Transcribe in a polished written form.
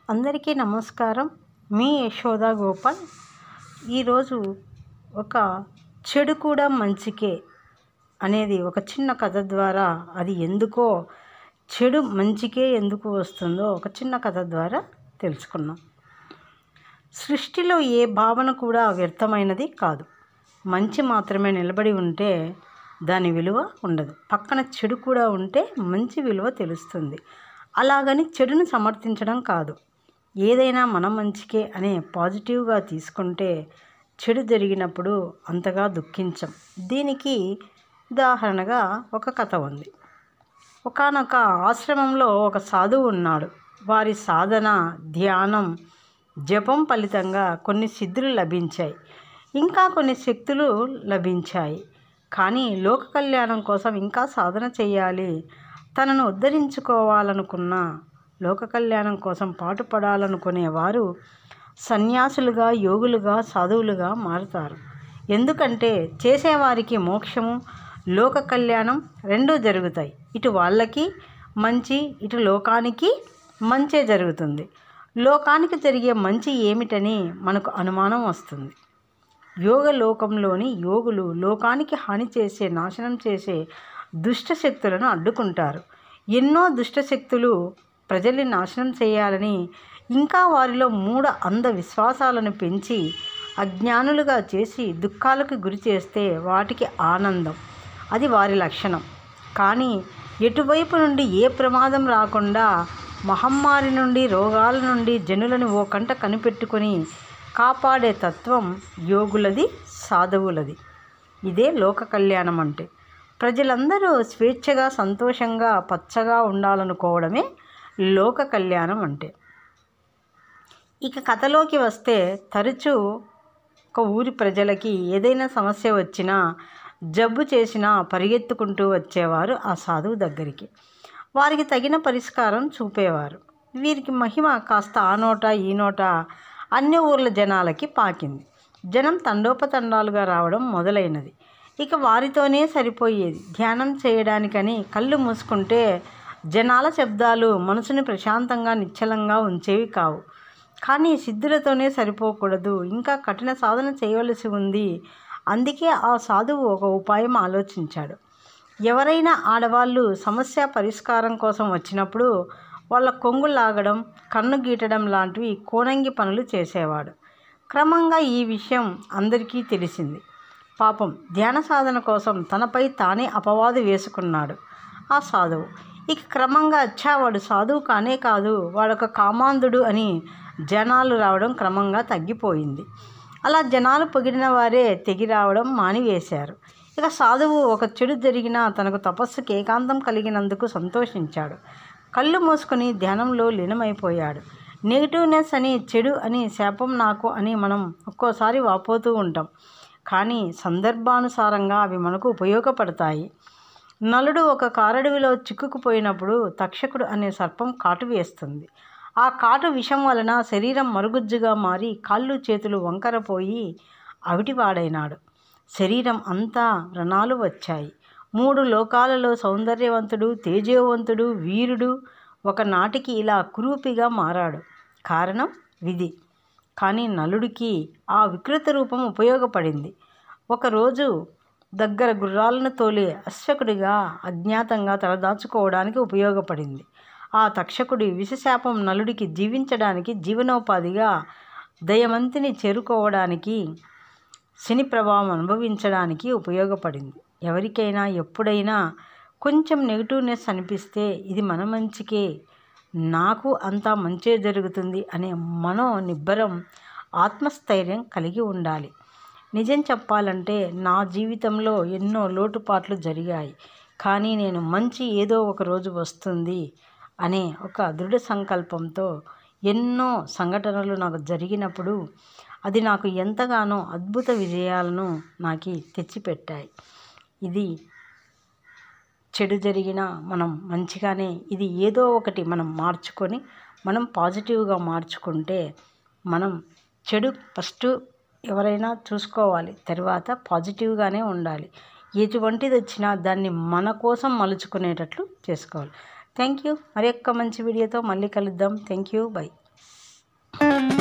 అందరికీ నమస్కారం. మీ యశోద గోపాల్. ఈరోజు ఒక చెడు కూడా మంచికే అనేది ఒక చిన్న కథ ద్వారా అది ఎందుకో చెడు మంచికే ఎందుకు వస్తుందో ఒక చిన్న కథ ద్వారా తెలుసుకున్నాం. సృష్టిలో ఏ భావన కూడా వ్యర్థమైనది కాదు. మంచి మాత్రమే నిలబడి ఉంటే దాని విలువ ఉండదు. పక్కన చెడు కూడా ఉంటే మంచి విలువ తెలుస్తుంది. అలాగని చెడును సమర్థించడం కాదు. ఏదైనా మన మంచికే అనే పాజిటివ్గా తీసుకుంటే చెడు జరిగినప్పుడు అంతగా దుఃఖించం. దీనికి ఉదాహరణగా ఒక కథ ఉంది. ఒకానొక ఆశ్రమంలో ఒక సాధువు ఉన్నాడు. వారి సాధన, ధ్యానం, జపం ఫలితంగా కొన్ని సిద్ధులు లభించాయి, ఇంకా కొన్ని శక్తులు లభించాయి. కానీ లోక కళ్యాణం కోసం ఇంకా సాధన చేయాలి. తనను ఉద్ధరించుకోవాలనుకున్న, లోక కళ్యాణం కోసం పాటుపడాలనుకునేవారు సన్యాసులుగా, యోగులుగా, సాధువులుగా మారుతారు. ఎందుకంటే చేసేవారికి మోక్షము, లోక కళ్యాణం రెండూ జరుగుతాయి. ఇటు వాళ్ళకి మంచి, ఇటు లోకానికి మంచే జరుగుతుంది. లోకానికి జరిగే మంచి ఏమిటని మనకు అనుమానం వస్తుంది. యోగ లోకంలోని యోగులు లోకానికి హాని చేసే, నాశనం చేసే దుష్టశక్తులను అడ్డుకుంటారు. ఎన్నో దుష్టశక్తులు ప్రజల్ని నాశనం చేయాలని, ఇంకా వారిలో మూఢ అంధ విశ్వాసాలను పెంచి అజ్ఞానులుగా చేసి దుఃఖాలకు గురి చేస్తే వాటికి ఆనందం. అది వారి లక్షణం. కానీ ఎటువైపు నుండి ఏ ప్రమాదం రాకుండా మహమ్మారి నుండి, రోగాల నుండి జనులను ఓ కంట కనిపెట్టుకొని కాపాడే తత్వం యోగులది, సాధువులది. ఇదే లోక కళ్యాణం అంటే. ప్రజలందరూ స్వేచ్ఛగా, సంతోషంగా, పచ్చగా ఉండాలనుకోవడమే లోక కళ్యాణం అంటే. ఇక కథలోకి వస్తే, తరచూ ఒక ఊరి ప్రజలకి ఏదైనా సమస్య వచ్చినా, జబ్బు చేసినా పరిగెత్తుకుంటూ వచ్చేవారు ఆ సాధువు దగ్గరికి. వారికి తగిన పరిష్కారం చూపేవారు. వీరికి మహిమ కాస్త ఆ నోట ఈ నోట అన్ని ఊర్ల జనాలకి పాకింది. జనం తండోపతండాలుగా రావడం మొదలైనది. ఇక వారితోనే సరిపోయేది. ధ్యానం చేయడానికని కళ్ళు మూసుకుంటే జనాల శబ్దాలు మనసుని ప్రశాంతంగా, నిశ్చలంగా ఉంచేవి కావు. కానీ సిద్ధులతోనే సరిపోకూడదు, ఇంకా కఠిన సాధన చేయవలసి ఉంది. అందుకే ఆ సాధువు ఒక ఉపాయం ఆలోచించాడు. ఎవరైనా ఆడవాళ్ళు సమస్య పరిష్కారం కోసం వచ్చినప్పుడు వాళ్ళ కొంగు లాగడం, కన్ను గీటడం లాంటివి కోనంగి పనులు చేసేవాడు. క్రమంగా ఈ విషయం అందరికీ తెలిసింది. పాపం ధ్యాన సాధన కోసం తనపై తానే అపవాదు వేసుకున్నాడు ఆ సాధువు. ఇక క్రమంగా వాడు సాధువు కానే కాదు, వాడొక కామాంధుడు అని జనాలు రావడం క్రమంగా తగ్గిపోయింది. అలా జనాలు పొగిడిన వారే తెగి రావడం మానివేశారు. ఇక సాధువు ఒక చెడు జరిగినా తనకు తపస్సుకి ఏకాంతం కలిగినందుకు సంతోషించాడు. కళ్ళు మూసుకొని ధ్యానంలో లీనమైపోయాడు. నెగిటివ్నెస్ అని, చెడు అని, శాపం నాకు అని మనం ఒక్కోసారి వాపోతూ ఉంటాం. కానీ సందర్భానుసారంగా అవి మనకు ఉపయోగపడతాయి. నలుడు ఒక కారడవిలో చిక్కుకుపోయినప్పుడు తక్షకుడు అనే సర్పం కాటు వేస్తుంది. ఆ కాటు విషం వలన శరీరం మరుగుజ్జుగా మారి కాళ్ళు చేతులు వంకరపోయి అవిటివాడైనాడు. శరీరం అంతా వ్రణాలు వచ్చాయి. 3 లోకాలలో సౌందర్యవంతుడు, తేజోవంతుడు, వీరుడు ఒకనాటికి ఇలా కురూపిగా మారాడు. కారణం విధి. కానీ నలుడికి ఆ వికృత రూపం ఉపయోగపడింది. ఒకరోజు దగ్గర గుర్రాలను తోలే అశ్వకుడిగా అజ్ఞాతంగా తలదాచుకోవడానికి ఉపయోగపడింది. ఆ తక్షకుడి విషశాపం నలుడికి జీవించడానికి జీవనోపాధిగా, దయమంతిని చేరుకోవడానికి, శని ప్రభావం అనుభవించడానికి ఉపయోగపడింది. ఎవరికైనా ఎప్పుడైనా కొంచెం నెగిటివ్నెస్ అనిపిస్తే ఇది మన మంచికే, నాకు అంతా మంచే జరుగుతుంది అనే మనోనిబ్బరం, ఆత్మస్థైర్యం కలిగి ఉండాలి. నిజం చెప్పాలంటే నా జీవితంలో ఎన్నో లోటుపాట్లు జరిగాయి. కానీ నేను మంచి ఏదో ఒక రోజు వస్తుంది అనే ఒక దృఢ సంకల్పంతో ఎన్నో సంఘటనలు నాకు జరిగినప్పుడు అది నాకు ఎంతగానో అద్భుత విజయాలను నాకు తెచ్చిపెట్టాయి. ఇది చెడు జరిగినా మనం మంచిగానే, ఇది ఏదో ఒకటి మనం మార్చుకొని మనం పాజిటివ్గా మార్చుకుంటే, మనం చెడు ఫస్ట్ ఎవరైనా చూసుకోవాలి, తర్వాత పాజిటివ్గానే ఉండాలి. ఎటువంటిది వచ్చినా దాన్ని మన కోసం మలుచుకునేటట్లు చేసుకోవాలి. Thank you. మరి యొక్క మంచి వీడియోతో మళ్ళీ కలుద్దాం. Thank you. బై. ధన్యవాదాలు.